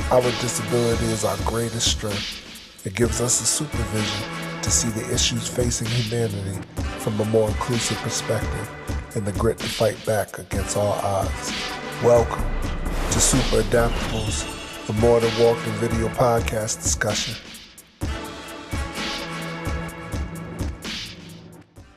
Our disability is our greatest strength. It gives us the supervision to see the issues facing humanity from a more inclusive perspective and the grit to fight back against all odds. Welcome to Super Adaptables, the More Than Walking Video podcast discussion.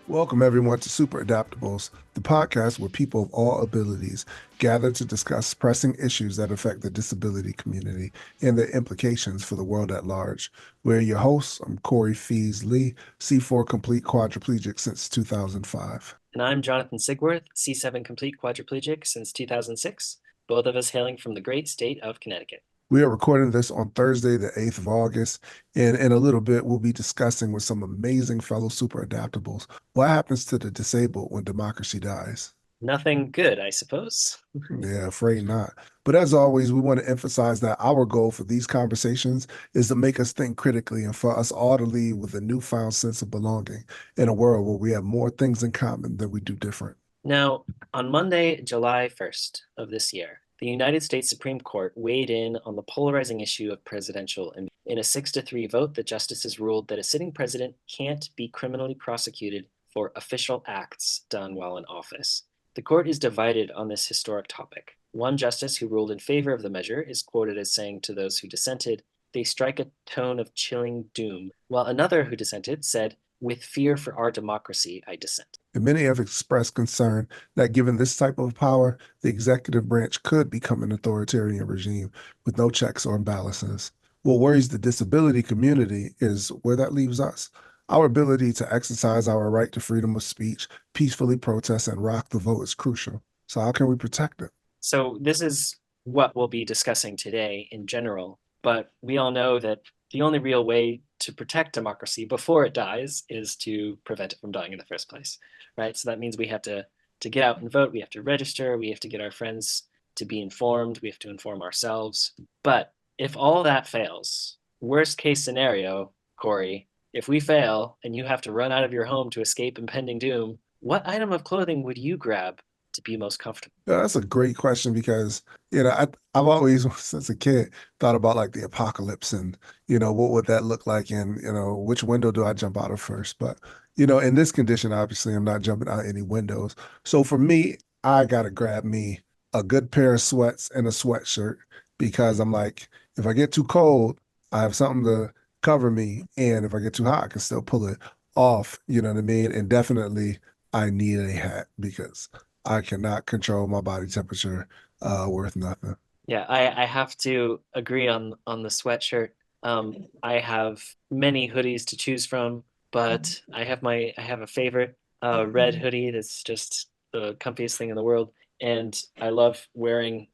Welcome everyone to Super Adaptables, the podcast where people of all abilities gather to discuss pressing issues that affect the disability community and their implications for the world at large. We're your hosts. I'm Corey Fees Lee, C4 complete quadriplegic since 2005. And I'm Jonathan Sigworth, C7 complete quadriplegic since 2006, both of us hailing from the great state of Connecticut. We are recording this on Thursday, the 8th of August, and in a little bit, we'll be discussing with some amazing fellow super adaptables what happens to the disabled when democracy dies. Nothing good, I suppose. Yeah, afraid not. But as always, we want to emphasize that our goal for these conversations is to make us think critically and for us all to leave with a newfound sense of belonging in a world where we have more things in common than we do different. Now, on Monday, July 1st of this year, the United States Supreme Court weighed in on the polarizing issue of presidential immunity. In a 6-3 vote, the justices ruled that a sitting president can't be criminally prosecuted for official acts done while in office. The court is divided on this historic topic. One justice who ruled in favor of the measure is quoted as saying to those who dissented, "They strike a tone of chilling doom," while another who dissented said, "With fear for our democracy, I dissent." And many have expressed concern that given this type of power, the executive branch could become an authoritarian regime with no checks or balances. What worries the disability community is where that leaves us. Our ability to exercise our right to freedom of speech, peacefully protest, and rock the vote is crucial. So how can we protect it? So this is what we'll be discussing today in general, but we all know that the only real way to protect democracy before it dies is to prevent it from dying in the first place, right? So that means we have to get out and vote, we have to register, we have to get our friends to be informed, we have to inform ourselves. But if all that fails, worst case scenario, Corey, if we fail and you have to run out of your home to escape impending doom, what item of clothing would you grab to be most comfortable? Yeah, that's a great question because, I've always, since a kid, thought about like the apocalypse and, what would that look like and, which window do I jump out of first? But, in this condition, obviously, I'm not jumping out any windows. So for me, I got to grab me a good pair of sweats and a sweatshirt because I'm like, if I get too cold, I have something to cover me. And if I get too hot, I can still pull it off, you know what I mean? And definitely I need a hat because I cannot control my body temperature worth nothing. Yeah, I have to agree on the sweatshirt. I have many hoodies to choose from, but I have a favorite red hoodie that's just the comfiest thing in the world, and I love wearing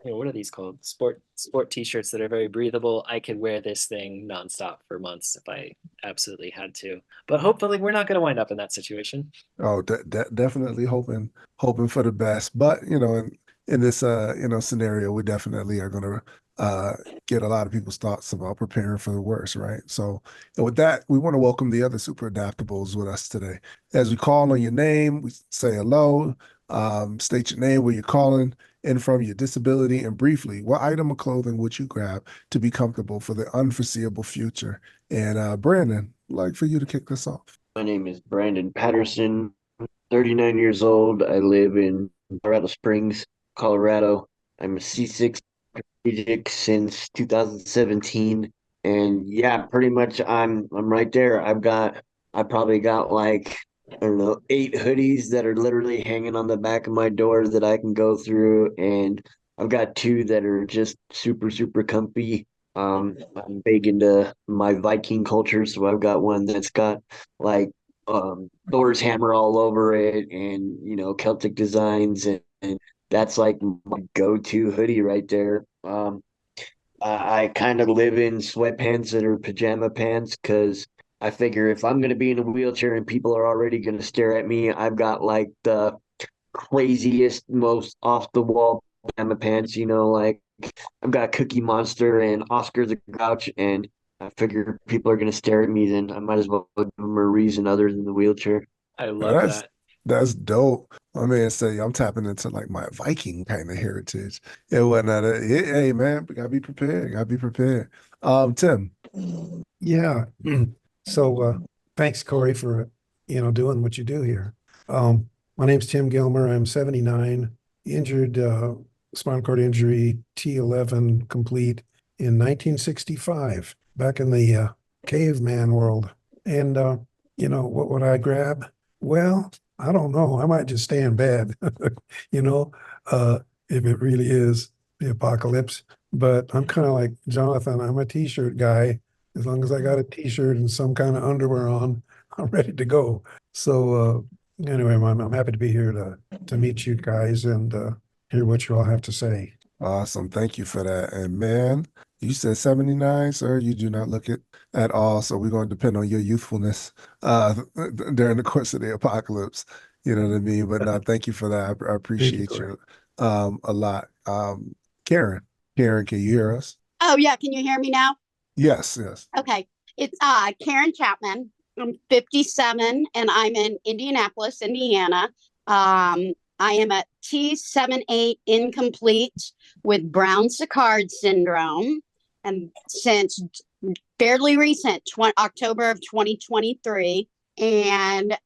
what are these called? Sport t-shirts that are very breathable. I could wear this thing nonstop for months if I absolutely had to. But hopefully we're not going to wind up in that situation. Oh, definitely hoping for the best. But in this scenario, we definitely are going to get a lot of people's thoughts about preparing for the worst, right? So, and with that, we want to welcome the other super adaptables with us today. As we call on your name, we say hello, state your name, where you're calling in from, your disability, and briefly, what item of clothing would you grab to be comfortable for the unforeseeable future? And Brandon, I'd like for you to kick this off. My name is Brandon Patterson, 39 years old. I live in Colorado Springs, Colorado. I'm a C6 strategic since 2017. And yeah, pretty much I'm right there. I probably got like, I don't know, 8 hoodies that are literally hanging on the back of my door that I can go through. And I've got 2 that are just super, super comfy. I'm big into my Viking culture, so I've got one that's got like Thor's hammer all over it and Celtic designs and that's like my go-to hoodie right there. I kind of live in sweatpants that are pajama pants because I figure if I'm going to be in a wheelchair and people are already going to stare at me, I've got like the craziest, most off the wall pajama pants, like I've got Cookie Monster and Oscar the Grouch, and I figure if people are going to stare at me, then I might as well give them a reason other than the wheelchair. I Now, love that's that. That's dope. My man say I'm tapping into like my Viking kind of heritage and whatnot. Hey, man, we gotta be prepared. Gotta be prepared. Tim. Yeah. So thanks, Corey, for doing what you do here. My name's Tim Gilmer. I'm 79, injured spinal cord injury, T11 complete in 1965, back in the caveman world. And what would I grab? Well, I don't know. I might just stay in bed, you know, if it really is the apocalypse. But I'm kind of like Jonathan. I'm a t-shirt guy. As long as I got a t-shirt and some kind of underwear on, I'm ready to go. So anyway, I'm happy to be here to meet you guys and hear what you all have to say. Awesome. Thank you for that. And man, you said 79, sir. You do not look it at all. So we're going to depend on your youthfulness uh, during the course of the apocalypse. You know what I mean? But no, thank you for that. I Thank you, appreciate Corey. you a lot. Karen, Karen, can you hear us? Oh, yeah. Can you hear me now? Yes, yes. Okay. It's Karen Chapman. I'm 57 and I'm in Indianapolis, Indiana. I am a T78 incomplete with Brown-Séquard syndrome. And since fairly recent, October of 2023. And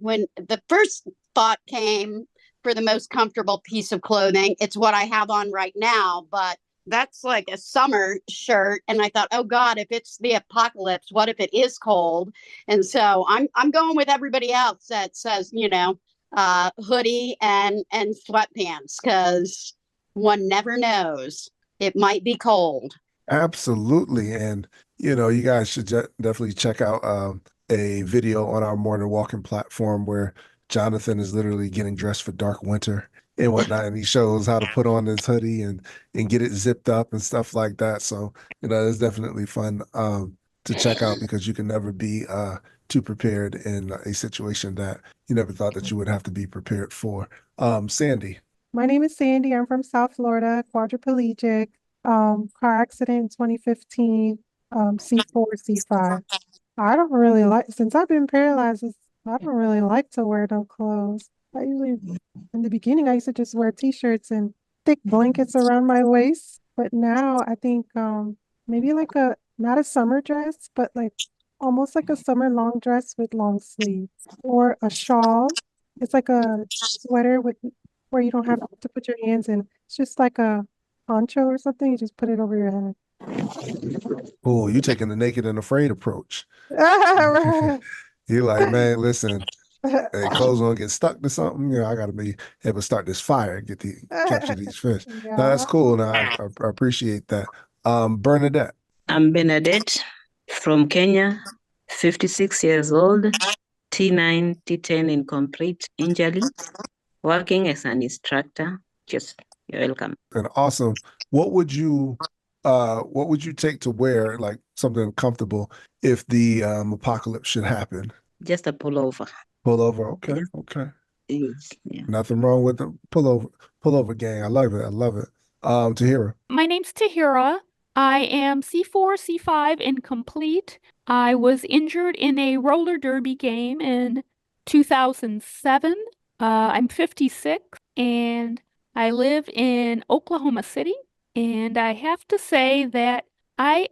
when the first thought came for the most comfortable piece of clothing, it's what I have on right now. But that's like a summer shirt, and I thought, oh God, if it's the apocalypse, what if it is cold? And so I'm going with everybody else that says, hoodie and sweatpants, because one never knows, it might be cold. Absolutely. And, you guys should definitely check out a video on our Morning Walking platform where Jonathan is literally getting dressed for dark winter and whatnot. And he shows how to put on his hoodie and get it zipped up and stuff like that. So, it's definitely fun to check out because you can never be too prepared in a situation that you never thought that you would have to be prepared for. Sandy. My name is Sandy. I'm from South Florida, quadriplegic, car accident in 2015, C4, C5. I don't really like, since I've been paralyzed, I don't really like to wear no clothes. I usually, in the beginning, I used to just wear t-shirts and thick blankets around my waist. But now I think maybe like not a summer dress, but like almost like a summer long dress with long sleeves or a shawl. It's like a sweater with where you don't have to put your hands in. It's just like a poncho or something. You just put it over your head. Oh, you taking the naked and afraid approach. Right. You're like, man, listen, hey, clothes gonna get stuck to something. I gotta be able to start this fire, capture these fish. No, that's Yeah. cool. No, I appreciate that. Bernadette. I'm Benedette from Kenya, 56 years old, T9, T10 incomplete injury, working as an instructor. Just, you're welcome. And awesome. What would you take to wear like something comfortable if the apocalypse should happen? Just a pullover. Pullover. Okay, okay. Yes, yeah. Nothing wrong with the pullover gang. I love it. I love it. Tahira. My name's Tahira. I am C4, C5 incomplete. I was injured in a roller derby game in 2007. I'm 56 and I live in Oklahoma City. And I have to say that I'd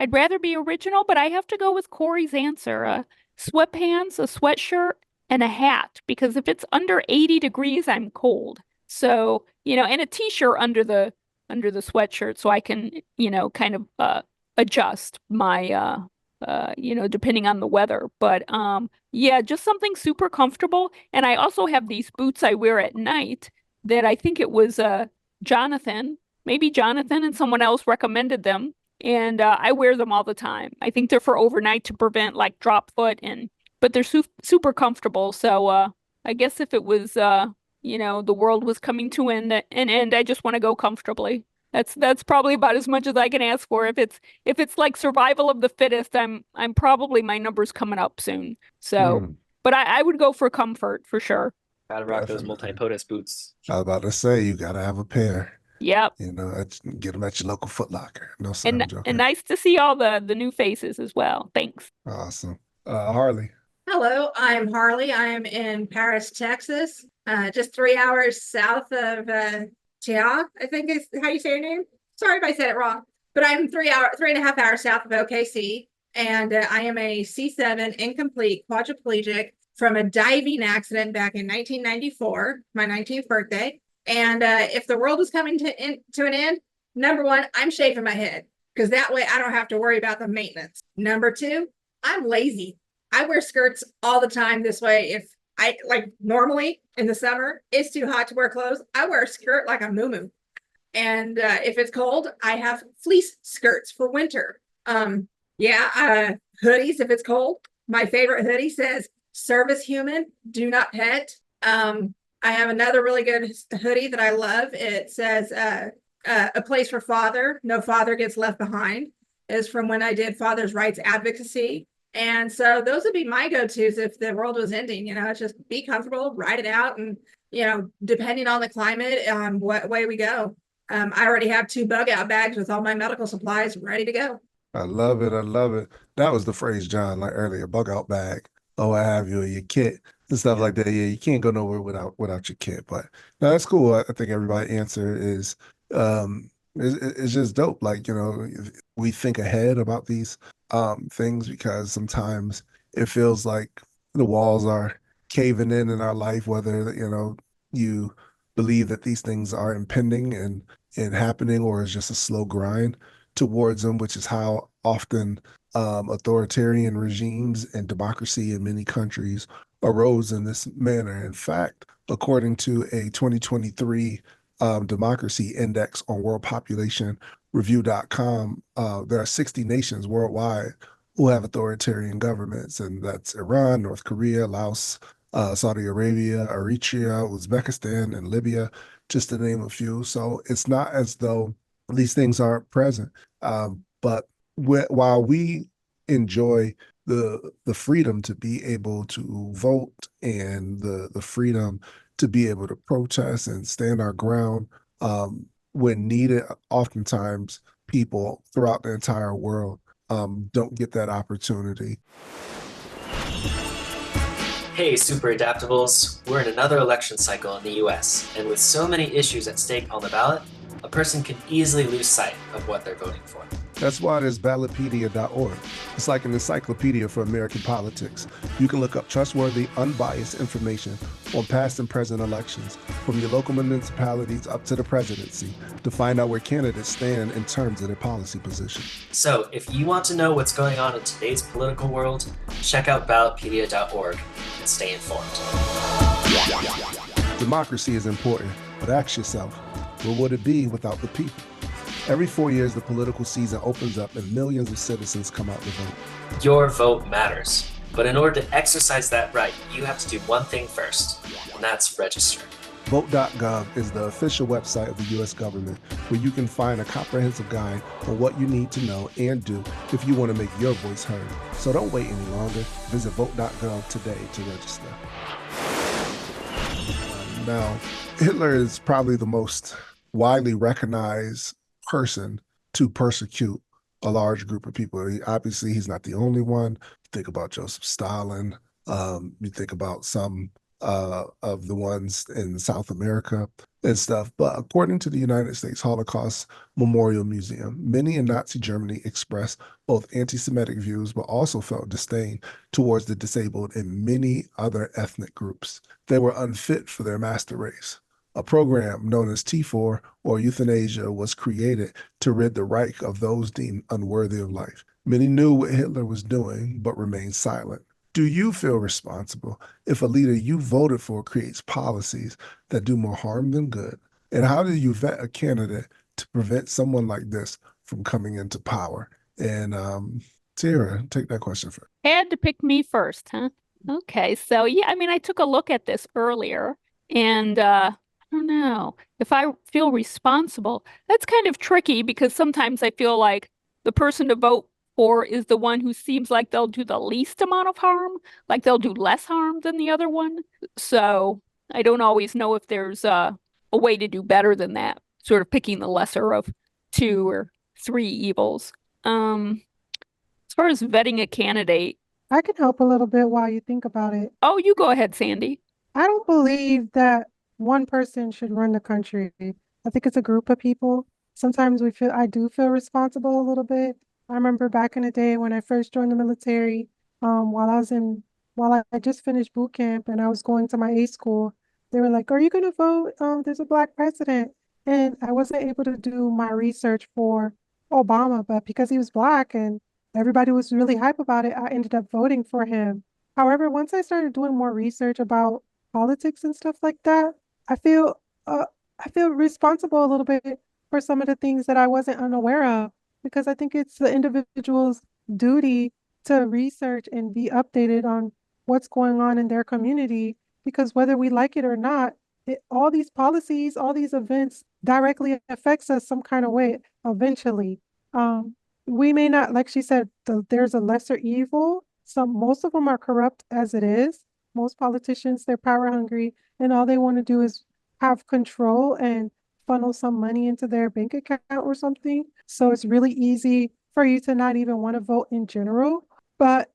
rather be original, but I have to go with Corey's answer. Sweatpants, a sweatshirt, and a hat, because if it's under 80 degrees, I'm cold. So, and a t-shirt under the sweatshirt so I can, kind of adjust my depending on the weather. But yeah, just something super comfortable. And I also have these boots I wear at night that I think it was maybe Jonathan and someone else recommended them. And I wear them all the time. I think they're for overnight to prevent like drop foot, but they're super comfortable. So I guess if it was the world was coming to an end, I just want to go comfortably. That's probably about as much as I can ask for. If it's like survival of the fittest, I'm probably my number's coming up soon. So, Mm, but I would go for comfort for sure. Gotta rock those definitely. multi-POTUS boots. I was about to say you gotta have a pair. Yep. Get them at your local Foot Locker. No, sir, And I'm and joking. nice to see all the new faces as well. Thanks. Awesome. Harley. Hello, I'm Harley. I am in Paris, Texas, just 3 hours south of Tia, I think is how you say your name. Sorry if I said it wrong, but I'm 3.5 hours south of OKC, and I am a C7 incomplete quadriplegic from a diving accident back in 1994, my 19th birthday. And if the world is coming to an end, number one, I'm shaving my head because that way I don't have to worry about the maintenance. Number two, I'm lazy. I wear skirts all the time this way. If I like normally in the summer, it's too hot to wear clothes. I wear a skirt like a muumuu. And if it's cold, I have fleece skirts for winter. Hoodies if it's cold. My favorite hoodie says service human, do not pet. I have another really good hoodie that I love. It says a place for father, no father gets left behind. Is from when I did father's rights advocacy. And so those would be my go-tos if the world was ending. It's just be comfortable, ride it out, and depending on the climate, what way we go. I already have 2 bug out bags with all my medical supplies ready to go. I love it. I love it. That was the phrase, John, like earlier, bug out bag, or what have you, or your kit and stuff like that. Yeah, you can't go nowhere without your kit. But no, that's cool. I think everybody's answer is just dope. Like, we think ahead about these things because sometimes it feels like the walls are caving in our life, whether, you believe that these things are impending and happening, or it's just a slow grind towards them, which is how often authoritarian regimes and democracy in many countries arose in this manner. In fact, according to a 2023 democracy index on World Population Review.com, there are 60 nations worldwide who have authoritarian governments, and that's Iran, North Korea, Laos, Saudi Arabia, Eritrea, Uzbekistan, and Libya, just to name a few. So it's not as though these things aren't present. But while we enjoy the freedom to be able to vote and the freedom to be able to protest and stand our ground when needed, oftentimes people throughout the entire world don't get that opportunity. Hey, Super Adaptables. We're in another election cycle in the US, and with so many issues at stake on the ballot, a person can easily lose sight of what they're voting for. That's why there's ballotpedia.org. It's like an encyclopedia for American politics. You can look up trustworthy, unbiased information on past and present elections, from your local municipalities up to the presidency, to find out where candidates stand in terms of their policy position. So if you want to know what's going on in today's political world, check out ballotpedia.org and stay informed. Democracy is important, but ask yourself, what would it be without the people? Every 4 years, the political season opens up and millions of citizens come out to vote. Your vote matters, but in order to exercise that right, you have to do one thing first, and that's register. Vote.gov is the official website of the U.S. government, where you can find a comprehensive guide on what you need to know and do if you want to make your voice heard. So don't wait any longer. Visit vote.gov today to register. Now, Hitler is probably the most widely recognized person to persecute a large group of people. Obviously, he's not the only one. Think about Joseph Stalin. You think about some of the ones in South America and stuff. But according to the United States Holocaust Memorial Museum, many in Nazi Germany expressed both anti-Semitic views, but also felt disdain towards the disabled and many other ethnic groups. They were unfit for their master race. A program known as T4, or euthanasia, was created to rid the Reich of those deemed unworthy of life. Many knew what Hitler was doing, but remained silent. Do you feel responsible if a leader you voted for creates policies that do more harm than good? And how do you vet a candidate to prevent someone like this from coming into power? And Tara, take that question first. Had to pick me first, huh? Okay, so yeah, I mean, I took a look at this earlier, and I don't know if I feel responsible. That's kind of tricky because sometimes I feel like the person to vote for is the one who seems like they'll do the least amount of harm, like they'll do less harm than the other one. So I don't always know if there's a way to do better than that, sort of picking the lesser of 2 or 3 evils. As far as vetting a candidate, I can help a little bit while you think about it. Oh, you go ahead, Sandy. I don't believe that one person should run the country. I think it's a group of people. Sometimes I do feel responsible a little bit. I remember back in the day when I first joined the military, while I just finished boot camp and I was going to my A school, they were like, "Are you gonna vote? There's a black president." And I wasn't able to do my research for Obama, but because he was black and everybody was really hype about it, I ended up voting for him. However, once I started doing more research about politics and stuff like that, I feel uh I feel responsible a little bit for some of the things that I wasn't unaware of because I think it's the individual's duty to research and be updated on what's going on in their community because whether we like it or not, all these policies, all these events directly affects us some kind of way eventually. Um, we may not, like she said, there's a lesser evil. Most of them are corrupt as it is. Most politicians, they're power hungry, and all they want to do is have control and funnel some money into their bank account or something. So it's really easy for you to not even want to vote in general. But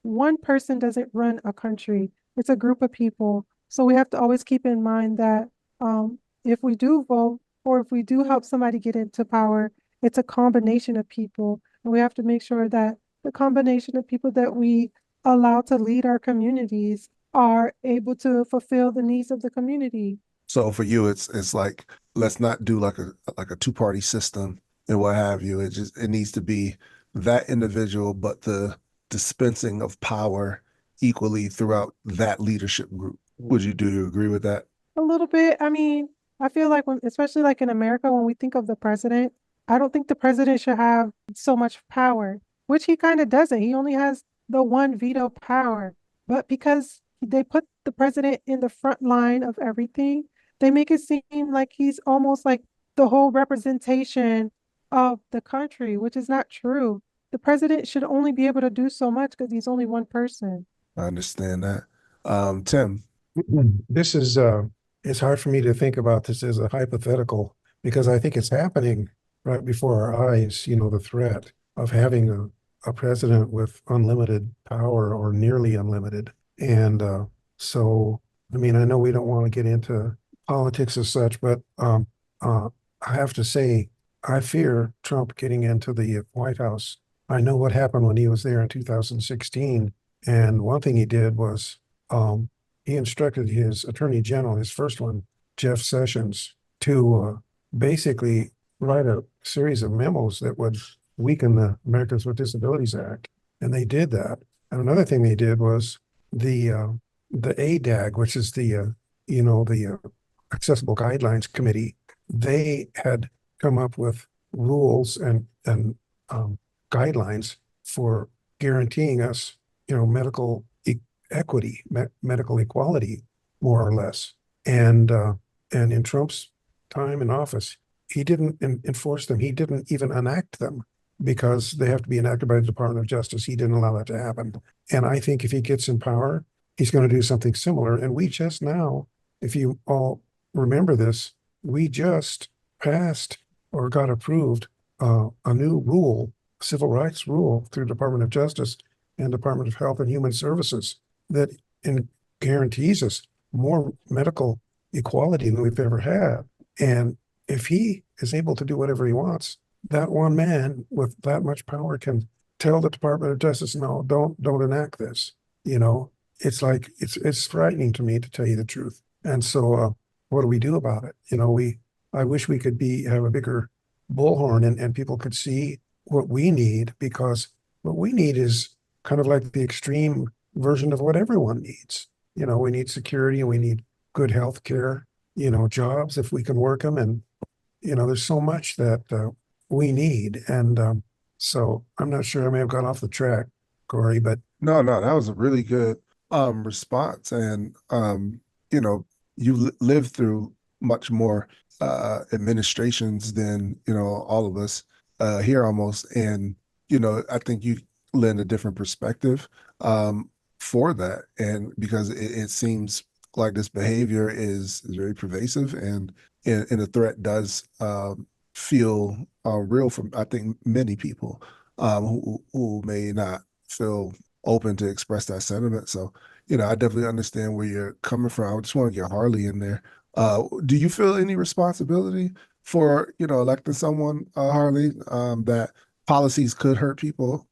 one person doesn't run a country, it's a group of people. So we have to always keep in mind that if we do vote or if we do help somebody get into power, it's a combination of people. And we have to make sure that the combination of people that we allow to lead our communities are able to fulfill the needs of the community. So for you, it's like let's not do like a two-party system and what have you. It needs to be that individual, but the dispensing of power equally throughout that leadership group. Do you agree with that? A little bit. I mean, I feel like especially like in America, when we think of the president, I don't think the president should have so much power, which he kind of doesn't. He only has the one veto power. But because they put the president in the front line of everything, they make it seem like he's almost like the whole representation of the country, which is not true. The president should only be able to do so much because he's only one person. I understand that. Tim, This is it's hard for me to think about this as a hypothetical because I think it's happening right before our eyes, the threat of having a president with unlimited power or nearly unlimited. And so, I mean, I know we don't want to get into politics as such, but I have to say, I fear Trump getting into the White House. I know what happened when he was there in 2016. And one thing he did was he instructed his attorney general, his first one, Jeff Sessions, to basically write a series of memos that would weaken the Americans with Disabilities Act. And they did that. And another thing they did was the ADAG, which is the Accessible Guidelines Committee. They had come up with rules and guidelines for guaranteeing us, medical equity, medical equality, more or less. And in Trump's time in office, he didn't enforce them. He didn't even enact them because they have to be enacted by the Department of Justice. He didn't allow that to happen. And I think if he gets in power, he's going to do something similar. And we just now, if you all remember this, we just passed or got approved a new rule, civil rights rule through Department of Justice and Department of Health and Human Services that guarantees us more medical equality than we've ever had. And if he is able to do whatever he wants, that one man with that much power can tell the Department of Justice, no, don't enact this. It's like it's frightening to me, to tell you the truth. And so what do we do about it? I wish we could have a bigger bullhorn and people could see what we need, because what we need is kind of like the extreme version of what everyone needs. We need security and we need good health care, jobs if we can work them. And, there's so much that we need. And so I'm not sure, I may have gone off the track, Corey, but no, that was a really good response. And you lived through much more administrations than all of us here almost. And I think you lend a different perspective for that, and because it seems like this behavior is very pervasive, and the threat does feel real from, I think, many people who may not feel open to express that sentiment. So, I definitely understand where you're coming from. I just want to get Harley in there. Do you feel any responsibility for, electing someone, Harley, that policies could hurt people?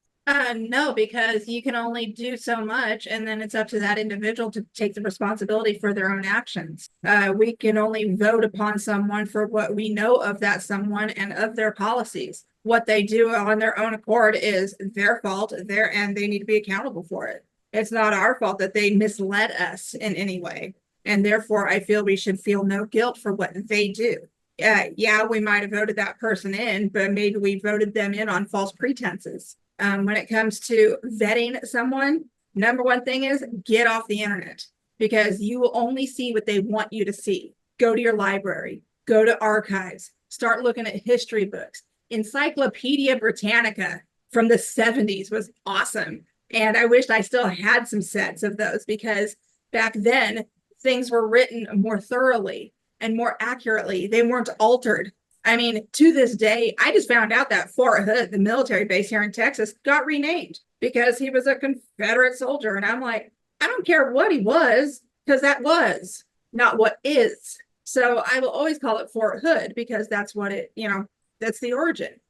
No, because you can only do so much, and then it's up to that individual to take the responsibility for their own actions. We can only vote upon someone for what we know of that someone and of their policies. What they do on their own accord is their fault, and they need to be accountable for it. It's not our fault that they misled us in any way. And therefore, I feel we should feel no guilt for what they do. Yeah, we might have voted that person in, but maybe we voted them in on false pretenses. When it comes to vetting someone, number one thing is get off the internet, because you will only see what they want you to see. Go to your library, go to archives, start looking at history books. Encyclopedia Britannica from the 70s was awesome. And I wished I still had some sets of those, because back then things were written more thoroughly and more accurately. They weren't altered. I mean, to this day, I just found out that Fort Hood, the military base here in Texas, got renamed because he was a Confederate soldier. And I'm like, I don't care what he was, because that was not what is. So I will always call it Fort Hood, because that's what it, that's the origin.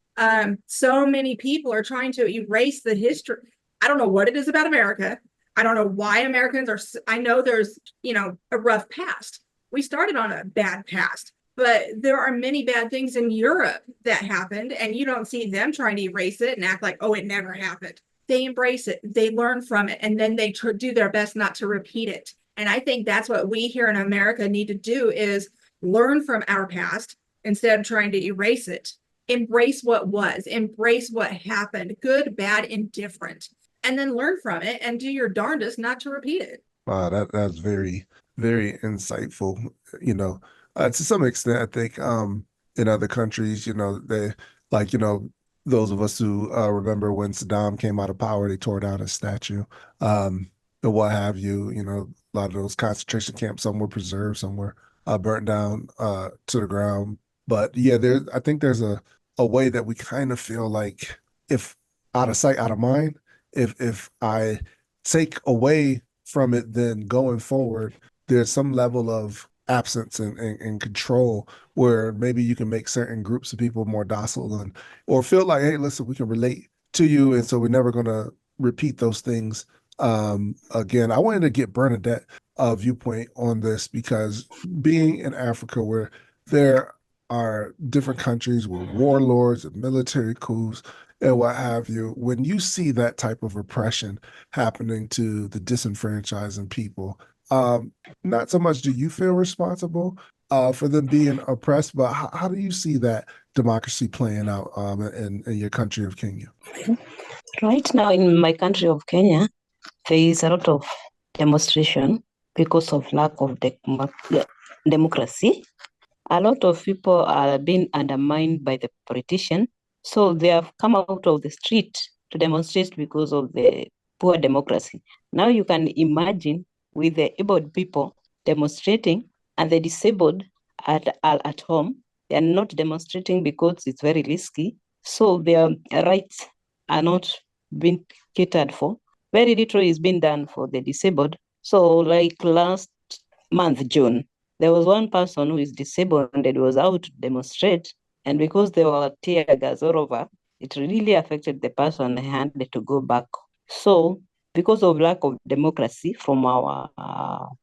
So many people are trying to erase the history. I don't know what it is about America. I don't know why Americans are, I know there's, a rough past. We started on a bad past. But there are many bad things in Europe that happened, and you don't see them trying to erase it and act like, oh, it never happened. They embrace it, they learn from it, and then they do their best not to repeat it. And I think that's what we here in America need to do, is learn from our past instead of trying to erase it. Embrace what was, embrace what happened, good, bad, indifferent, and then learn from it and do your darndest not to repeat it. That's very, very insightful. To some extent, I think in other countries, they like, those of us who remember when Saddam came out of power, they tore down his statue, and what have you. A lot of those concentration camps, some were preserved, some were burnt down to the ground. But yeah, I think there's a way that we kind of feel like, if out of sight, out of mind, if I take away from it, then going forward, there's some level of absence and control, where maybe you can make certain groups of people more docile, or feel like, hey, listen, we can relate to you, and so we're never going to repeat those things again. I wanted to get Bernadette viewpoint on this, because being in Africa, where there are different countries with warlords and military coups and what have you, when you see that type of repression happening to the disenfranchised people, not so much do you feel responsible for them being oppressed, but how do you see that democracy playing out in your country of Kenya? Right now in my country of Kenya, there is a lot of demonstration because of lack of democracy. A lot of people are being undermined by the politician, so they have come out of the street to demonstrate because of the poor democracy. Now you can imagine, with the able people demonstrating and the disabled at home, they are not demonstrating because it's very risky, so their rights are not being catered for. Very little is being done for the disabled. So like last month, June, there was one person who is disabled and was out to demonstrate, and because there were tear gas all over, it really affected the person and had to go back. So because of lack of democracy from our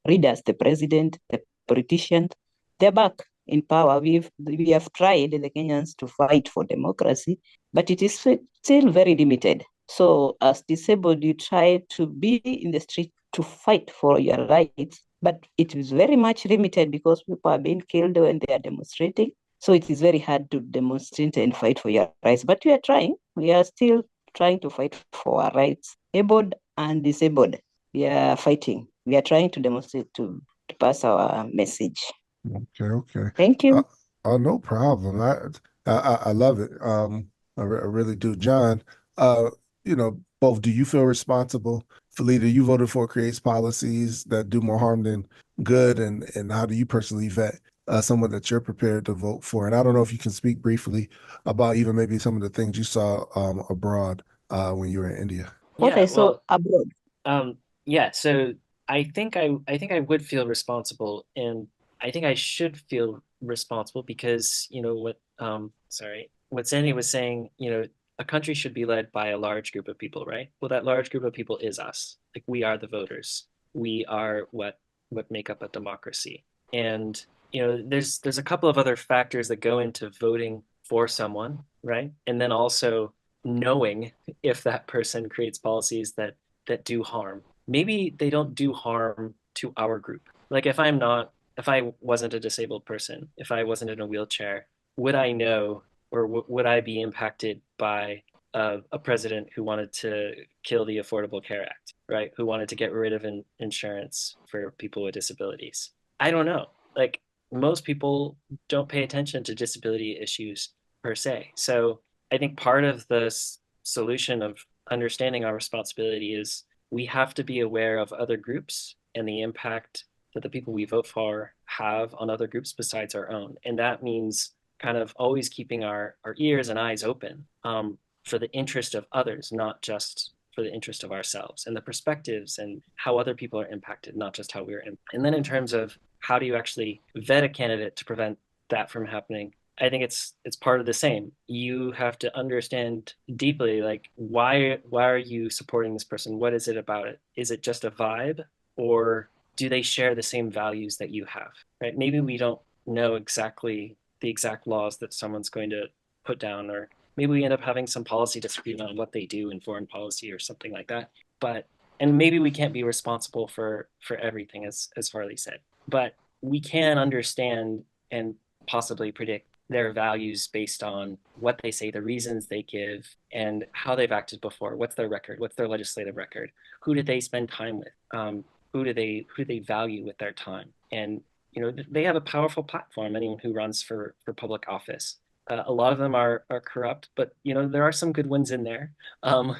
leaders, the president, the politicians, they're back in power. We have tried, the Kenyans, to fight for democracy, but it is still very limited. So as disabled, you try to be in the street to fight for your rights, but it is very much limited because people are being killed when they are demonstrating. So it is very hard to demonstrate and fight for your rights. But we are trying. We are still trying to fight for our rights, able and disabled. We are fighting. We are trying to demonstrate to pass our message. Okay. Thank you. No problem. I love it. I really do. John, both, do you feel responsible for leader? You voted for creates policies that do more harm than good, and how do you personally vet someone that you're prepared to vote for? And I don't know if you can speak briefly about even maybe some of the things you saw abroad when you were in India. What Yeah, I saw well, abroad. yeah, so I think I would feel responsible, and I think I should feel responsible because, what Sandy was saying, a country should be led by a large group of people, right? Well, that large group of people is us. Like, we are the voters. We are what make up a democracy. And, there's a couple of other factors that go into voting for someone, right? And then also knowing if that person creates policies that do harm. Maybe they don't do harm to our group. Like, if I wasn't a disabled person, if I wasn't in a wheelchair, would I know, or would I be impacted by a president who wanted to kill the Affordable Care Act, right? Who wanted to get rid of insurance for people with disabilities? I don't know. Like, most people don't pay attention to disability issues per se. So I think part of the solution of understanding our responsibility is we have to be aware of other groups and the impact that the people we vote for have on other groups besides our own. And that means kind of always keeping our ears and eyes open, for the interest of others, not just for the interest of ourselves, and the perspectives and how other people are impacted, not just how we're impacted. And then in terms of how do you actually vet a candidate to prevent that from happening, I think it's part of the same. You have to understand deeply, like, why are you supporting this person? What is it about it? Is it just a vibe, or do they share the same values that you have? Right? Maybe we don't know exactly the exact laws that someone's going to put down, or maybe we end up having some policy disagreement on what they do in foreign policy or something like that. But and maybe we can't be responsible for everything, as Farley said, but we can understand and possibly predict their values based on what they say, the reasons they give, and how they've acted before. What's their record? What's their legislative record? Who did they spend time with? Who do they value with their time? And they have a powerful platform. Anyone who runs for public office, a lot of them are corrupt, but there are some good ones in there, um,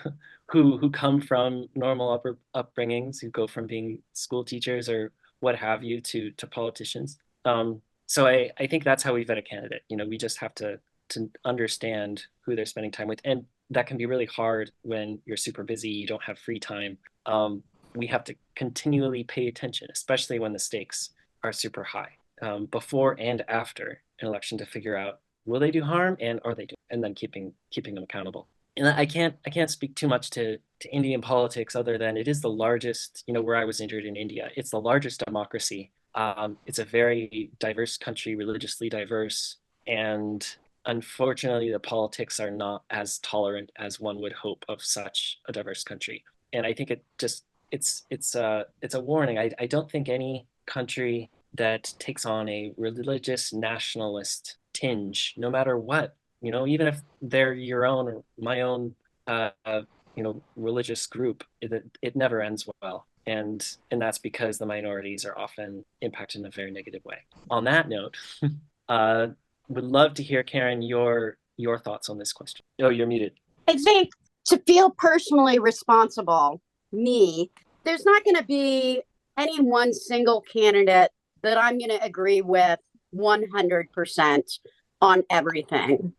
who come from normal upbringings, who go from being school teachers or what have you to politicians. So I think that's how we vet a candidate. We just have to understand who they're spending time with, and that can be really hard when you're super busy, you don't have free time. We have to continually pay attention, especially when the stakes are super high, before and after an election, to figure out, will they do harm, and are they doing, and then keeping them accountable. And I can't speak too much to Indian politics, other than it is the largest, where I was injured in India. It's the largest democracy. It's a very diverse country, religiously diverse, and unfortunately, the politics are not as tolerant as one would hope of such a diverse country. And I think it's a warning. I don't think any country that takes on a religious nationalist tinge, no matter what, even if they're your own or my own, religious group, it never ends well. And that's because the minorities are often impacted in a very negative way. On that note, uh, would love to hear, Karen, your thoughts on this question. Oh, you're muted. I think to feel personally responsible, there's not going to be any one single candidate that I'm going to agree with 100% on everything.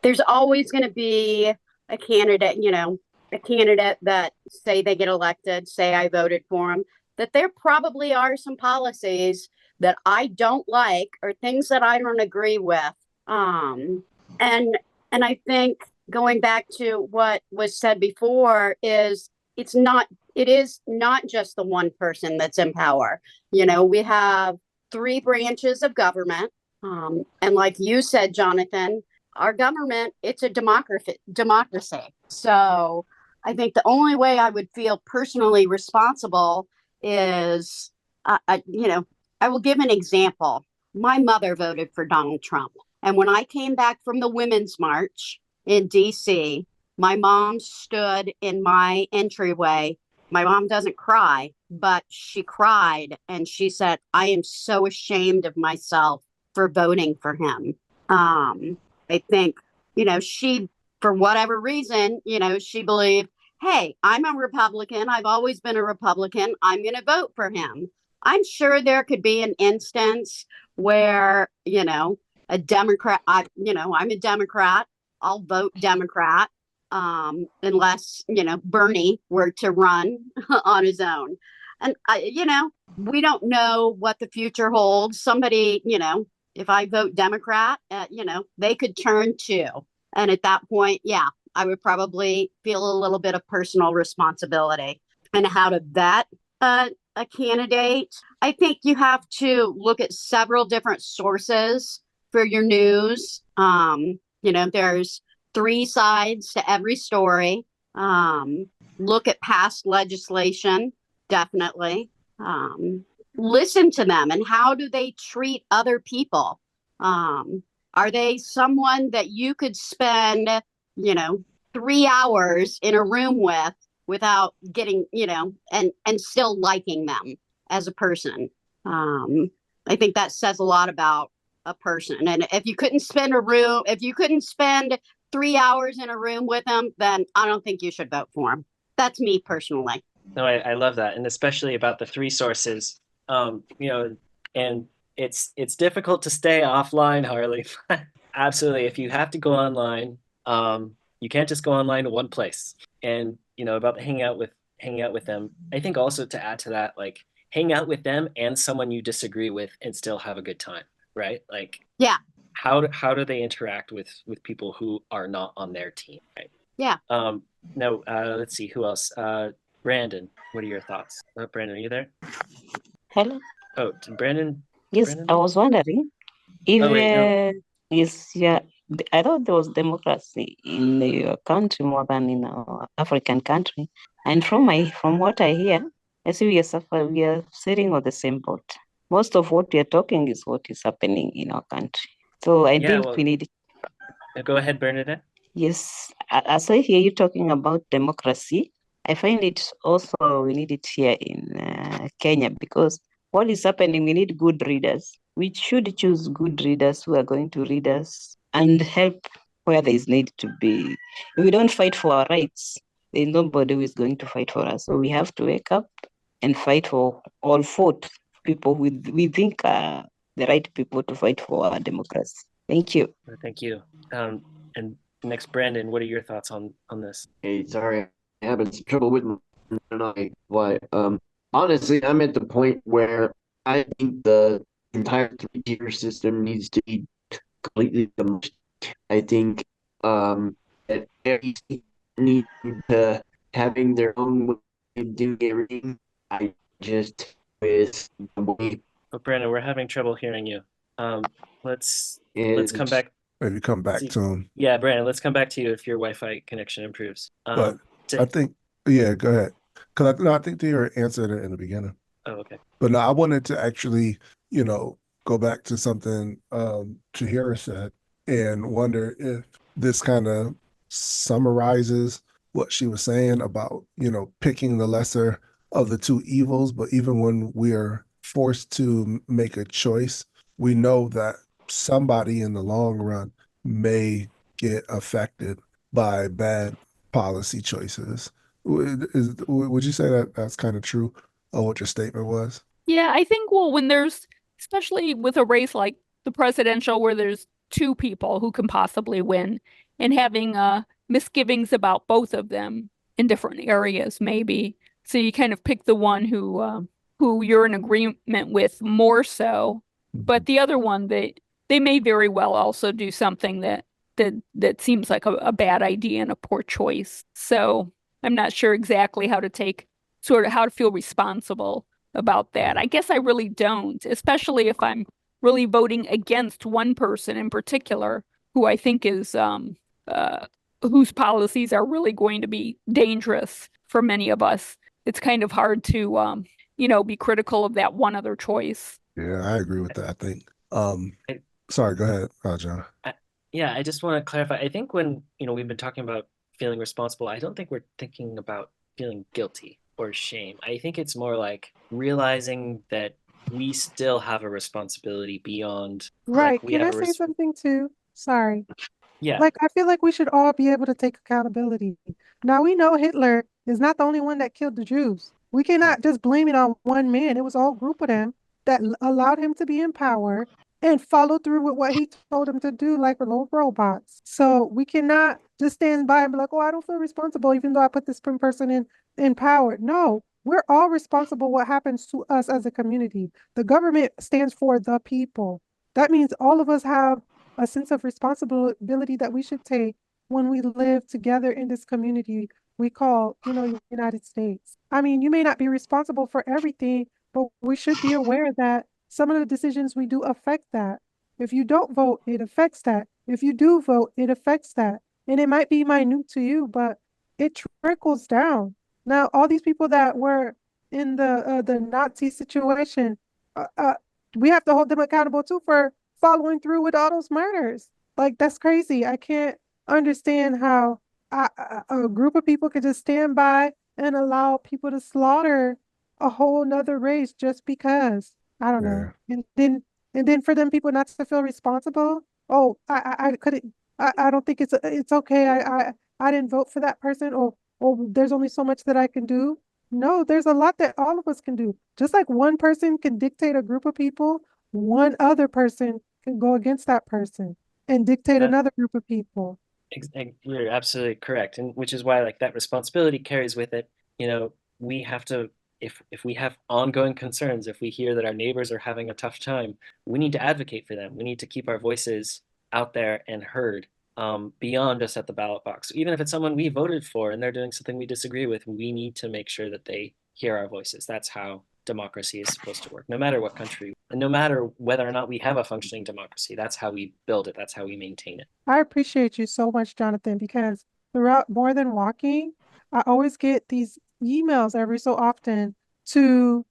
There's always going to be a candidate, that say they get elected, say I voted for them, that there probably are some policies that I don't like or things that I don't agree with. And I think going back to what was said before is it is not just the one person that's in power. We have three branches of government. And like you said, Jonathan, our government, it's a democracy. So I think the only way I would feel personally responsible is, I will give an example. My mother voted for Donald Trump. And when I came back from the Women's March in DC, my mom stood in my entryway. My mom doesn't cry, but she cried. And she said, I am so ashamed of myself for voting for him. I think, she, for whatever reason, she believed, hey, I'm a Republican. I've always been a Republican. I'm going to vote for him. I'm sure there could be an instance where, a Democrat, I'm a Democrat. I'll vote Democrat. unless, Bernie were to run on his own. And, we don't know what the future holds. Somebody, if I vote Democrat, they could turn too. And at that point, yeah, I would probably feel a little bit of personal responsibility. And how to vet a candidate, I think you have to look at several different sources for your news. There's three sides to every story. Look at past legislation, definitely. Listen to them and how do they treat other people? Are they someone that you could spend, 3 hours in a room with without getting, and still liking them as a person? I think that says a lot about a person. And if you couldn't spend 3 hours in a room with them, then I don't think you should vote for them. That's me personally. No, I love that, and especially about the three sources. And it's difficult to stay offline, Harley. Absolutely, if you have to go online, you can't just go online to one place. And about hanging out with them. I think also to add to that, like hang out with them and someone you disagree with and still have a good time, right? Like, yeah. How do they interact with people who are not on their team, right? Yeah. No, let's see who else. Brandon, what are your thoughts? Brandon, are you there? Hello. Oh, Brandon. Yes, Brandon? I was wondering if Oh, wait, no. I thought there was democracy in your country more than in our African country. And from what I hear, I see we are sitting on the same boat. Most of what we are talking is what is happening in our country. So I think we need. Go ahead, Bernadette. Yes, as I hear you talking about democracy, I find it also we need it here in Kenya, because what is happening, we need good readers. We should choose good readers who are going to read us and help where there is need to be. If we don't fight for our rights, there's nobody who is going to fight for us. So we have to wake up and fight for all four people we think are the right people to fight for our democracy. Thank you. Thank you. And next, Brandon, what are your thoughts on this? Hey, sorry, I'm having some trouble with my tonight. But honestly, I'm at the point where I think the entire three-tier system needs to be completely demolished. I think that every state needs to having their own way of doing everything. I just with the way. But Brandon, we're having trouble hearing you. Let's come back. Maybe come back to him. Yeah, Brandon, let's come back to you if your Wi-Fi connection improves. But I think, yeah, go ahead. Because I think they answered it in the beginning. Oh, okay. But no, I wanted to actually, go back to something Chihira said and wonder if this kind of summarizes what she was saying about, picking the lesser of the two evils. But even when we're forced to make a choice, we know that somebody in the long run may get affected by bad policy choices. Would you say that that's kind of true of what your statement was? Yeah, I think, well, when there's, especially with a race like the presidential, where there's two people who can possibly win, and having misgivings about both of them in different areas, maybe. So you kind of pick the one who you're in agreement with more so, but the other one, they may very well also do something that seems like a bad idea and a poor choice. So I'm not sure exactly how to feel responsible about that. I guess I really don't, especially if I'm really voting against one person in particular who I think is whose policies are really going to be dangerous for many of us. It's kind of hard to be critical of that one other choice. Yeah, I agree with that. I think. Sorry, go ahead, John. I just want to clarify. I think when we've been talking about feeling responsible, I don't think we're thinking about feeling guilty or shame. I think it's more like realizing that we still have a responsibility beyond. Right. Like, Can I say something too? Sorry. Yeah. Like, I feel like we should all be able to take accountability. Now, we know Hitler is not the only one that killed the Jews. We cannot just blame it on one man. It was all group of them that allowed him to be in power and follow through with what he told them to do, like little robots. So we cannot just stand by and be like, oh, I don't feel responsible, even though I put this person in power. No, we're all responsible what happens to us as a community. The government stands for the people. That means all of us have a sense of responsibility that we should take when we live together in this community we call, United States. I mean, you may not be responsible for everything, but we should be aware that some of the decisions we do affect that. If you don't vote, it affects that. If you do vote, it affects that. And it might be minute to you, but it trickles down. Now, all these people that were in the Nazi situation, uh, uh, we have to hold them accountable too for following through with all those murders. Like, that's crazy. I can't understand how a group of people could just stand by and allow people to slaughter a whole nother race just because. I don't know. Yeah. And then for them people not to feel responsible. Oh, I couldn't. I don't think it's okay. I didn't vote for that person. Or there's only so much that I can do. No, there's a lot that all of us can do. Just like one person can dictate a group of people, one other person can go against that person and dictate That another group of people. you're absolutely correct, and which is why like that responsibility carries with it. We have to, if we have ongoing concerns, if we hear that our neighbors are having a tough time, we need to advocate for them. We need to keep our voices out there and heard, beyond just at the ballot box. Even if it's someone we voted for and they're doing something we disagree with, we need to make sure that they hear our voices. That's how democracy is supposed to work, no matter what country, and no matter whether or not we have a functioning democracy. That's how we build it. That's how we maintain it. I appreciate you so much, Jonathan, because throughout More Than Walking, I always get these emails every so often to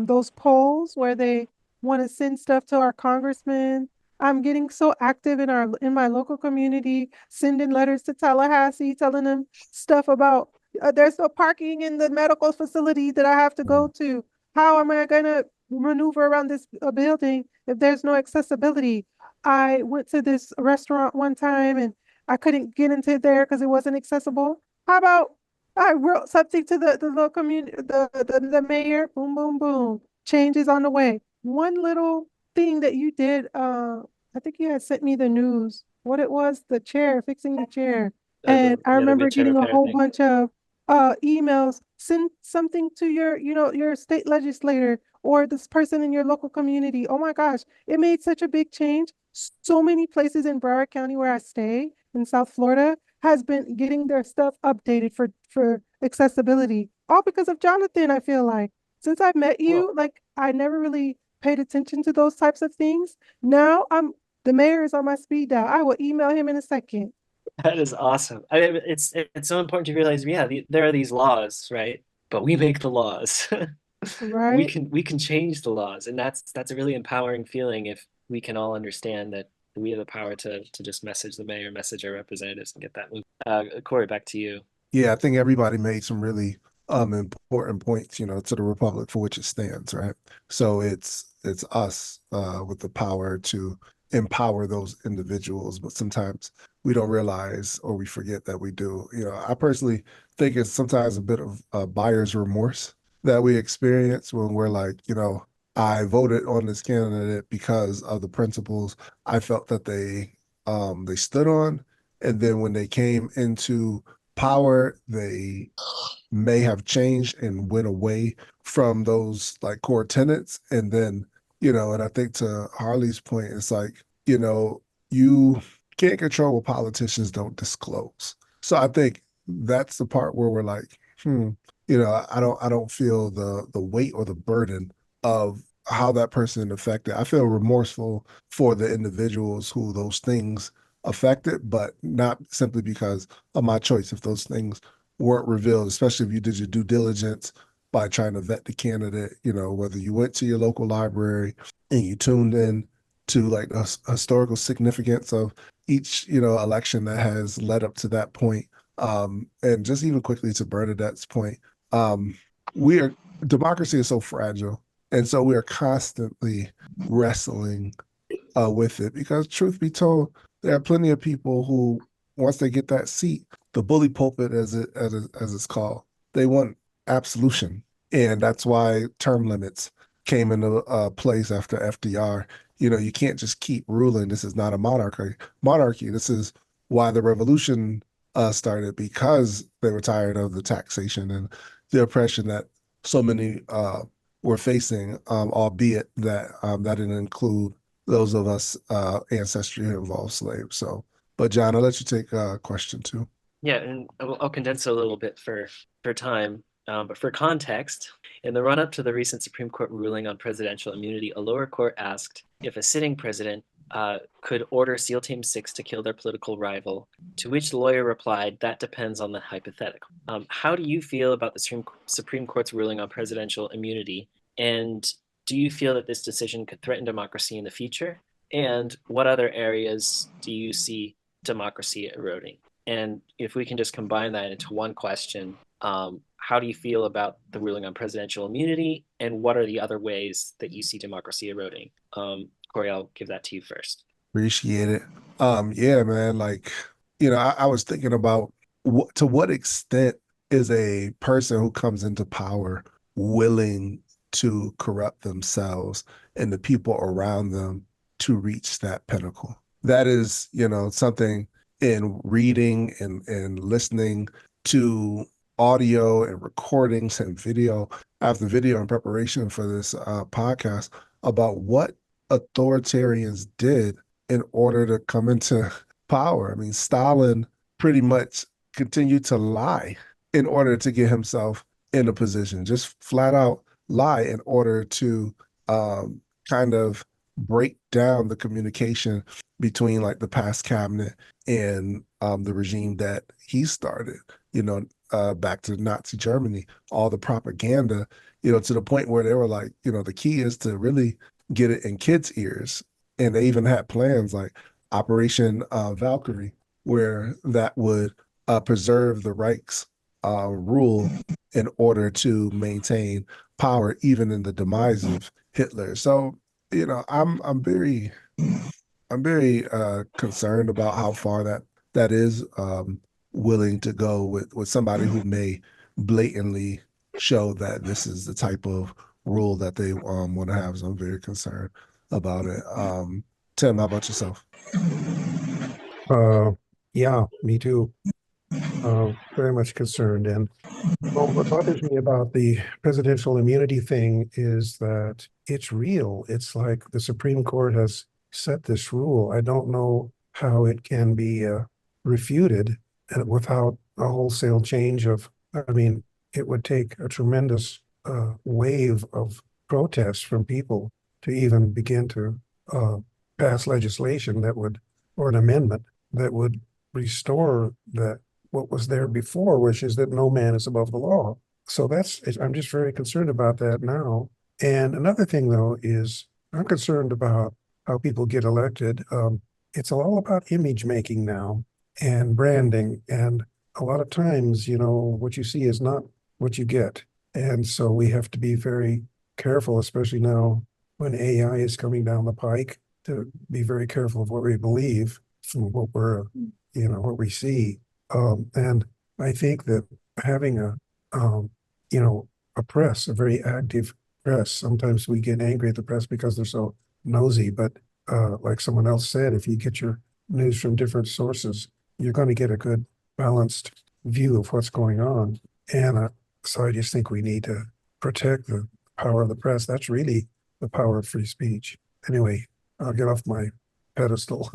those polls where they want to send stuff to our congressmen. I'm getting so active in my local community, sending letters to Tallahassee, telling them stuff about there's no parking in the medical facility that I have to go to. How am I going to maneuver around this building if there's no accessibility? I went to this restaurant one time and I couldn't get into there because it wasn't accessible. How about I wrote something to the local community, the mayor, boom, boom, boom. Change is on the way. One little thing that you did, I think you had sent me the news, what it was, the chair, fixing the chair. And I The remember wheelchair getting a repair whole thing. bunch of emails, send something to your state legislator or this person in your local community. Oh my gosh, it made such a big change. So many places in Broward County where I stay in South Florida has been getting their stuff updated for accessibility. All because of Jonathan, I feel like. Since I've met Well, you, like I never really paid attention to those types of things. Now the mayor is on my speed dial. I will email him in a second. that is awesome. It's so important to realize, yeah, there are these laws, right? But we make the laws. we Right? can we can change the laws, and that's a really empowering feeling if we can all understand that we have the power to just message the mayor, message our representatives, and get that moved. Corey, back to you. Yeah, I think everybody made some really important points, to the republic for which it stands, right? So it's us with the power to empower those individuals, but sometimes we don't realize or we forget that we do. I personally think it's sometimes a bit of buyer's remorse that we experience when we're like, I voted on this candidate because of the principles I felt that they stood on. And then when they came into power, they may have changed and went away from those like core tenets. And then, and I think to Harley's point, it's like, you can't control what politicians don't disclose. So I think that's the part where we're like, I don't feel the weight or the burden of how that person affected. I feel remorseful for the individuals who those things affected, but not simply because of my choice. If those things weren't revealed, especially if you did your due diligence by trying to vet the candidate, whether you went to your local library and you tuned in to like the historical significance of each, election that has led up to that point. And just even quickly to Bernadette's point, um, we are democracy is so fragile. And so we are constantly wrestling with it because truth be told, there are plenty of people who, once they get that seat, the bully pulpit, as it's called, they want absolution, and that's why term limits came into place after FDR. You can't just keep ruling. This is not a monarchy. Monarchy. This is why the revolution started because they were tired of the taxation and the oppression that so many were facing, albeit that that didn't include those of us ancestry who involved slaves. So, but John, I'll let you take a question too. Yeah, and I'll condense it a little bit for time, but for context, in the run-up to the recent Supreme Court ruling on presidential immunity, a lower court asked if a sitting president could order SEAL Team 6 to kill their political rival, to which the lawyer replied, that depends on the hypothetical. How do you feel about the Supreme Court's ruling on presidential immunity, and do you feel that this decision could threaten democracy in the future? And what other areas do you see democracy eroding? And if we can just combine that into one question, how do you feel about the ruling on presidential immunity, and what are the other ways that you see democracy eroding? Corey, I'll give that to you first. Appreciate it. Yeah, man. Like, I was thinking about to what extent is a person who comes into power willing to corrupt themselves and the people around them to reach that pinnacle. That is, something in reading and listening to audio and recordings and video after video in preparation for this podcast about what authoritarians did in order to come into power. I mean, Stalin pretty much continued to lie in order to get himself in a position, just flat out lie in order to kind of break down the communication between like the past cabinet and the regime that he started, back to Nazi Germany, all the propaganda, to the point where they were like, the key is to really get it in kids' ears. And they even had plans like Operation Valkyrie, where that would preserve the Reich's rule in order to maintain power, even in the demise of Hitler. So, I'm very concerned about how far that is willing to go with somebody who may blatantly show that this is the type of rule that they want to have. So I'm very concerned about it. Tim, how about yourself? Yeah, me too. Very much concerned. And well, what bothers me about the presidential immunity thing is that it's real. It's like the Supreme Court has set this rule. I don't know how it can be refuted without a wholesale change of, I mean, it would take a tremendous wave of protests from people to even begin to pass legislation that would, or an amendment that would restore that what was there before, which is that no man is above the law. So I'm just very concerned about that now. And another thing, though, is I'm concerned about how people get elected. It's all about image making now and branding. And a lot of times, what you see is not what you get. And so we have to be very careful, especially now when AI is coming down the pike, to be very careful of what we believe from what we see. And I think that having a press, a very active press, sometimes we get angry at the press because they're so nosy, but like someone else said, if you get your news from different sources, you're going to get a good balanced view of what's going on. And so I just think we need to protect the power of the press. That's really the power of free speech. Anyway, I'll get off my pedestal.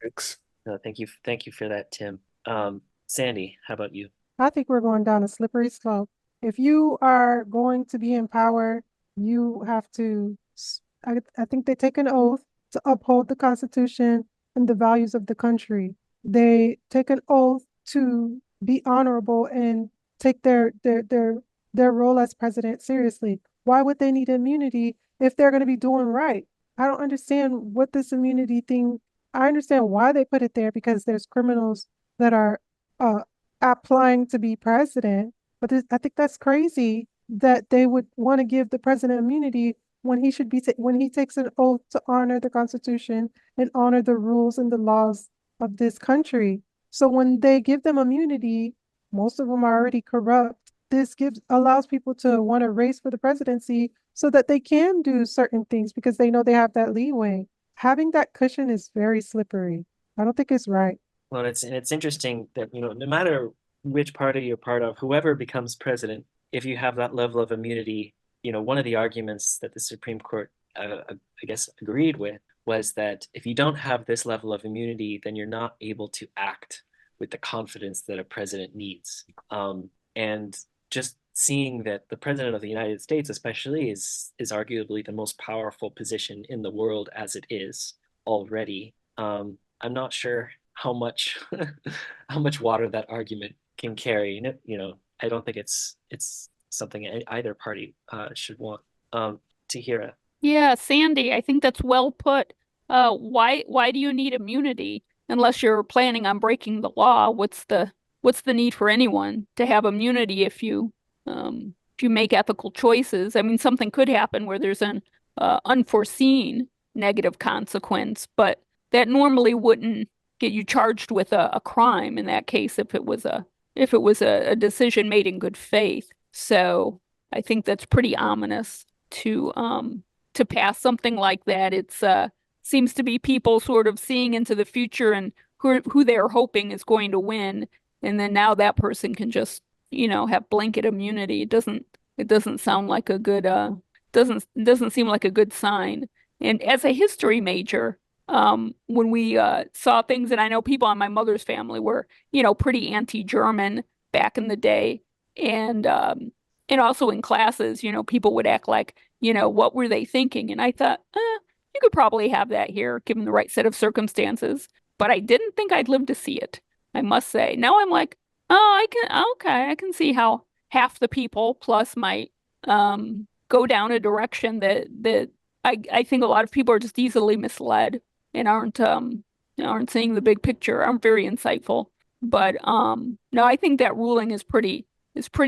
Thanks. No, thank you for that, Tim. Sandy, how about you? I think we're going down a slippery slope. If you are going to be in power, you have to, I think they take an oath to uphold the Constitution and the values of the country. They take an oath to be honorable and take their role as president seriously. Why would they need immunity if they're going to be doing right? I don't understand what this immunity thing, I understand why they put it there, because there's criminals that are applying to be president. But I think that's crazy that they would want to give the president immunity when he should be when he takes an oath to honor the Constitution and honor the rules and the laws of this country. So when they give them immunity, most of them are already corrupt. This allows people to want to race for the presidency so that they can do certain things because they know they have that leeway. Having that cushion is very slippery. I don't think it's right. Well, it's interesting that, no matter which party you're part of, whoever becomes president, if you have that level of immunity, one of the arguments that the Supreme Court, I guess, agreed with was that if you don't have this level of immunity, then you're not able to act with the confidence that a president needs. And just seeing that the president of the United States, especially, is arguably the most powerful position in the world as it is already. I'm not sure how much how much water that argument can carry. I don't think it's something either party should want. To hear it. Yeah, Sandy, I think that's well put. Why do you need immunity unless you're planning on breaking the law? What's the need for anyone to have immunity if you make ethical choices? I mean, something could happen where there's an unforeseen negative consequence, but that normally wouldn't get you charged with a crime in that case if it was a decision made in good faith. So I think that's pretty ominous to pass something like that. It's seems to be people sort of seeing into the future and who they're hoping is going to win, and then now that person can just have blanket immunity. It doesn't sound like a good doesn't seem like a good sign. And as a history major, when we saw things, and I know people on my mother's family were pretty anti-German back in the day, and also in classes, people would act like, what were they thinking? And I thought, you could probably have that here, given the right set of circumstances. But I didn't think I'd live to see it, I must say. Now I'm like, oh, I can see how half the people plus might go down a direction that I think a lot of people are just easily misled and aren't seeing the big picture, aren't very insightful. But no, I think that ruling is pretty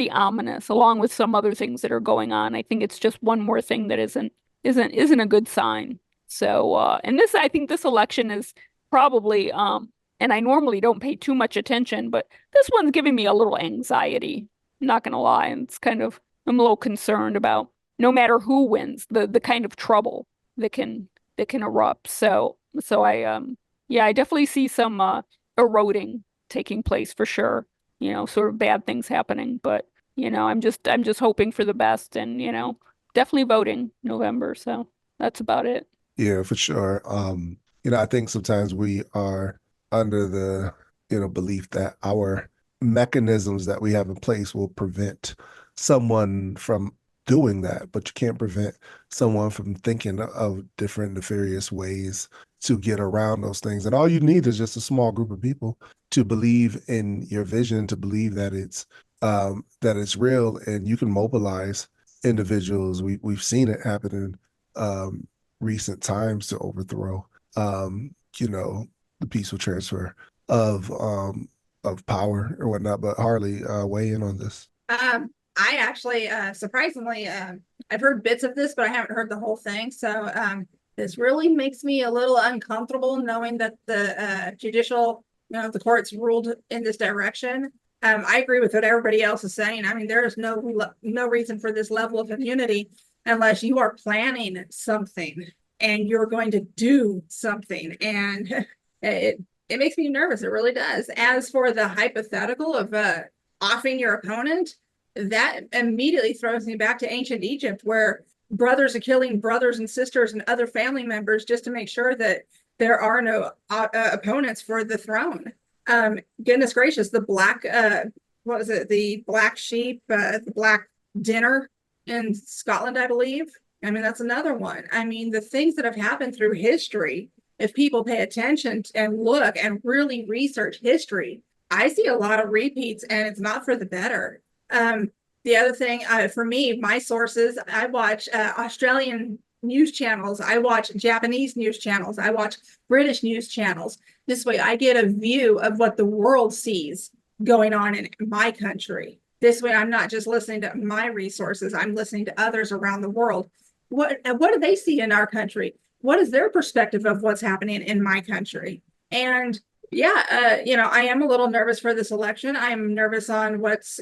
ominous, along with some other things that are going on. I think it's just one more thing that isn't a good sign. So, and I think this election is probably, and I normally don't pay too much attention, but this one's giving me a little anxiety. I'm not gonna lie, and I'm a little concerned about no matter who wins, the kind of trouble that can erupt. So I definitely see some eroding taking place for sure. Sort of bad things happening, but I'm just hoping for the best, and definitely voting November. So that's about it. Yeah, for sure. I think sometimes we are under the, belief that our mechanisms that we have in place will prevent someone from doing that, but you can't prevent someone from thinking of different nefarious ways to get around those things. And all you need is just a small group of people to believe in your vision, to believe that it's real, and you can mobilize individuals. We've seen it happen in recent times to overthrow the peaceful transfer of power or whatnot. But Harley, weigh in on this. I actually, surprisingly, I've heard bits of this, but I haven't heard the whole thing. So this really makes me a little uncomfortable knowing that the judicial, the courts ruled in this direction. I agree with what everybody else is saying. I mean, there is no reason for this level of immunity unless you are planning something and you're going to do something. And it makes me nervous. It really does. As for the hypothetical of offing your opponent, that immediately throws me back to ancient Egypt, where brothers are killing brothers and sisters and other family members just to make sure that there are no opponents for the throne. Goodness gracious, the black, what was it? The black sheep, the black dinner in Scotland, I believe. I mean, that's another one. I mean, the things that have happened through history, if people pay attention and look and really research history, I see a lot of repeats, and it's not for the better. The other thing, for me, my sources, I watch Australian news channels. I watch Japanese news channels. I watch British news channels. This way I get a view of what the world sees going on in my country. This way I'm not just listening to my resources. I'm listening to others around the world. What do they see in our country? What is their perspective of what's happening in my country? And yeah, I am a little nervous for this election. I'm nervous on what's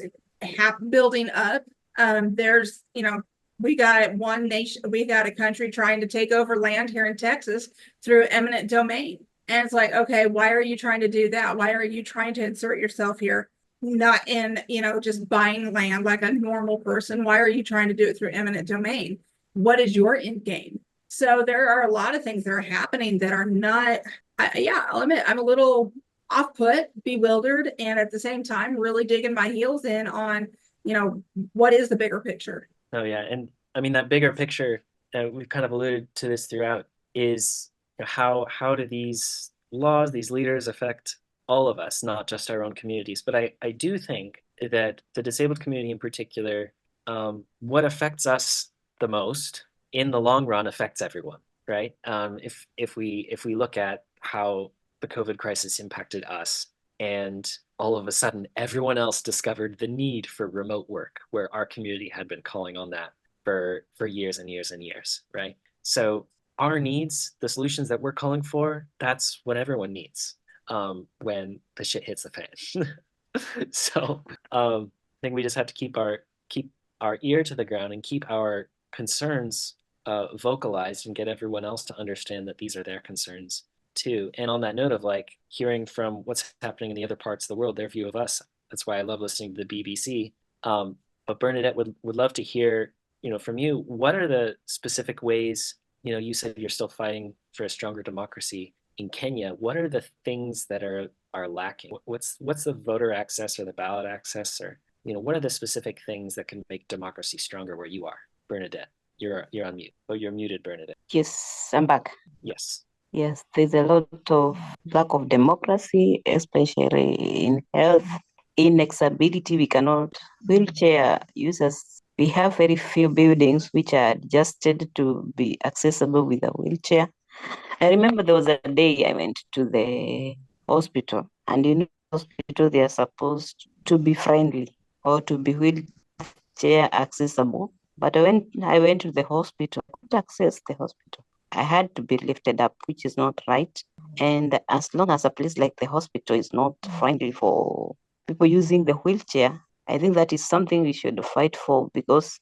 building up. There's, we got one nation, we got a country trying to take over land here in Texas through eminent domain. And it's like, okay, why are you trying to do that? Why are you trying to insert yourself here? Not in, just buying land like a normal person. Why are you trying to do it through eminent domain? What is your end game? So there are a lot of things that are happening that are not, I'll admit, I'm a little off put, bewildered, and at the same time, really digging my heels in on, what is the bigger picture? Oh yeah, and I mean that bigger picture, we've kind of alluded to this throughout, is how do these laws, these leaders affect all of us, not just our own communities. But I do think that the disabled community in particular, what affects us the most in the long run affects everyone, right? If we look at how the COVID crisis impacted us, and all of a sudden everyone else discovered the need for remote work, where our community had been calling on that for years and years and years, right? So our needs, the solutions that we're calling for, that's what everyone needs when the shit hits the fan. So I think we just have to keep our ear to the ground and keep our concerns vocalized and get everyone else to understand that these are their concerns too. And on that note of like hearing from what's happening in the other parts of the world, their view of us. That's why I love listening to the BBC. But Bernadette would love to hear, from you, what are the specific ways, you said you're still fighting for a stronger democracy in Kenya. What are the things that are lacking? What's the voter access or the ballot access, or what are the specific things that can make democracy stronger where you are? Bernadette, you're on mute. Oh, you're muted, Bernadette. Yes, I'm back. Yes. Yes, there's a lot of lack of democracy, especially in health. Inaccessibility, we cannot, wheelchair users, we have very few buildings which are adjusted to be accessible with a wheelchair. I remember there was a day I went to the hospital, and in the hospital, they are supposed to be friendly or to be wheelchair accessible. But when I went to the hospital, I could access the hospital. I had to be lifted up, which is not right. And as long as a place like the hospital is not friendly for people using the wheelchair, I think that is something we should fight for, because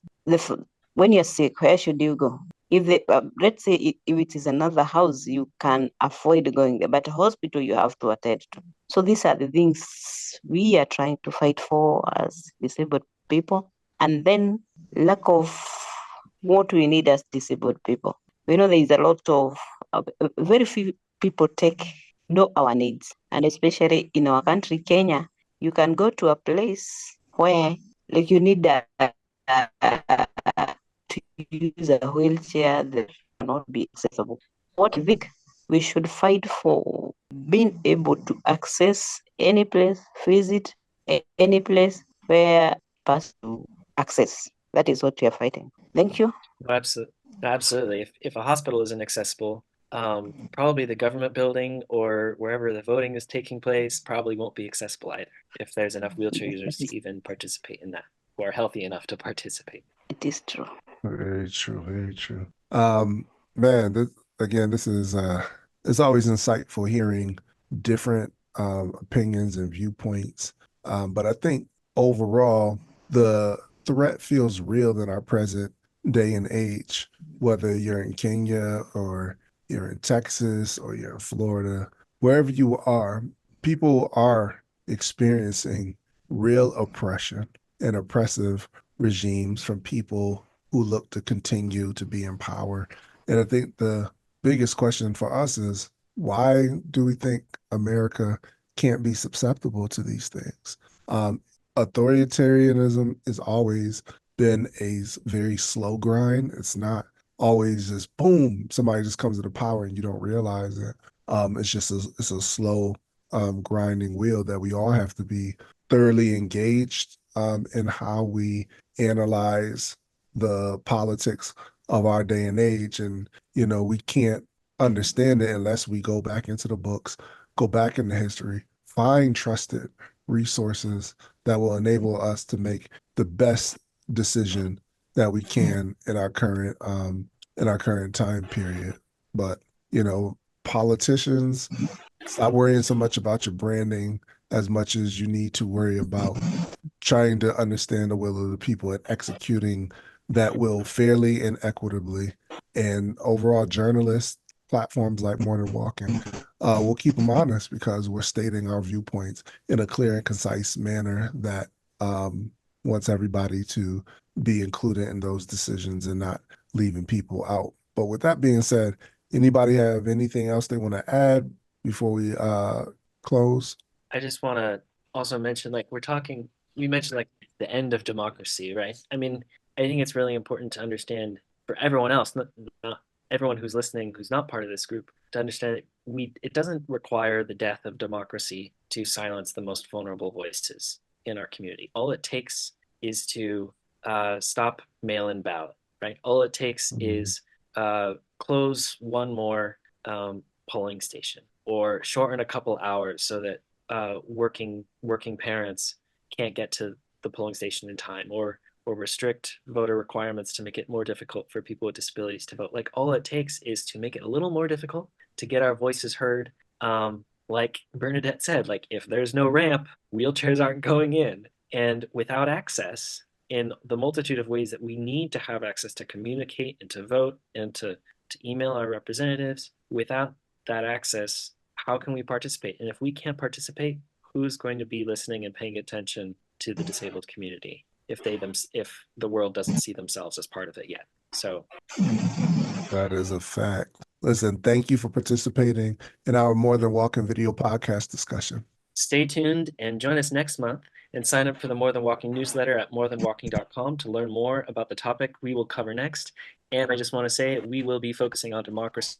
when you're sick, where should you go? If let's say if it is another house, you can avoid going there, but hospital you have to attend to. So these are the things we are trying to fight for as disabled people. And then lack of what we need as disabled people. We know there is a lot of very few people know our needs, and especially in our country, Kenya, you can go to a place where like you need to use a wheelchair that cannot be accessible. What I think we should fight for, being able to access any place, visit any place where pass to access. That is what we are fighting. Thank you. Absolutely. If a hospital isn't accessible, probably the government building or wherever the voting is taking place probably won't be accessible either, if there's enough wheelchair users to even participate in that, who are healthy enough to participate. It is true. Very true, very true. Man, this is it's always insightful hearing different opinions and viewpoints. But I think overall the threat feels real in our present day and age, whether you're in Kenya or you're in Texas or you're in Florida, wherever you are, people are experiencing real oppression and oppressive regimes from people who look to continue to be in power. And I think the biggest question for us is, why do we think America can't be susceptible to these things? Authoritarianism has always been a very slow grind. It's not always just boom, somebody just comes to the power and you don't realize it. It's a slow grinding wheel that we all have to be thoroughly engaged in how we analyze the politics of our day and age. And, we can't understand it unless we go back into the books, go back into history, find trusted resources that will enable us to make the best decision that we can in our current time period. But, politicians, stop worrying so much about your branding as much as you need to worry about trying to understand the will of the people and executing that will fairly and equitably. And overall, journalists, platforms like Morning Walking, we'll keep them honest because we're stating our viewpoints in a clear and concise manner that wants everybody to be included in those decisions and not leaving people out. But with that being said, anybody have anything else they want to add before we close? I just want to also mention, like, we mentioned like the end of democracy, right? I mean, I think it's really important to understand for everyone else, not everyone who's listening, who's not part of this group, to understand that it doesn't require the death of democracy to silence the most vulnerable voices in our community. All it takes is to stop mail-in ballot, right? All it takes is close one more polling station or shorten a couple hours so that working parents can't get to the polling station in time, or restrict voter requirements to make it more difficult for people with disabilities to vote. Like, all it takes is to make it a little more difficult to get our voices heard. Like Bernadette said, like, if there's no ramp, wheelchairs aren't going in. And without access, in the multitude of ways that we need to have access to communicate and to vote and to email our representatives, without that access, how can we participate? And if we can't participate, who's going to be listening and paying attention to the disabled community if the world doesn't see themselves as part of it yet? So that is a fact. Listen, thank you for participating in our More Than Walking video podcast discussion. Stay tuned and join us next month, and sign up for the More Than Walking newsletter at morethanwalking.com to learn more about the topic we will cover next. And I just want to say we will be focusing on democracy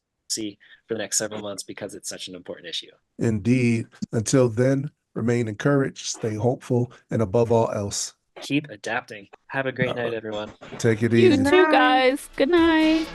for the next several months because it's such an important issue. Indeed. Until then, remain encouraged, stay hopeful, and above all else, keep adapting. Have a great night, everyone. Take it You easy. too, guys. Good night.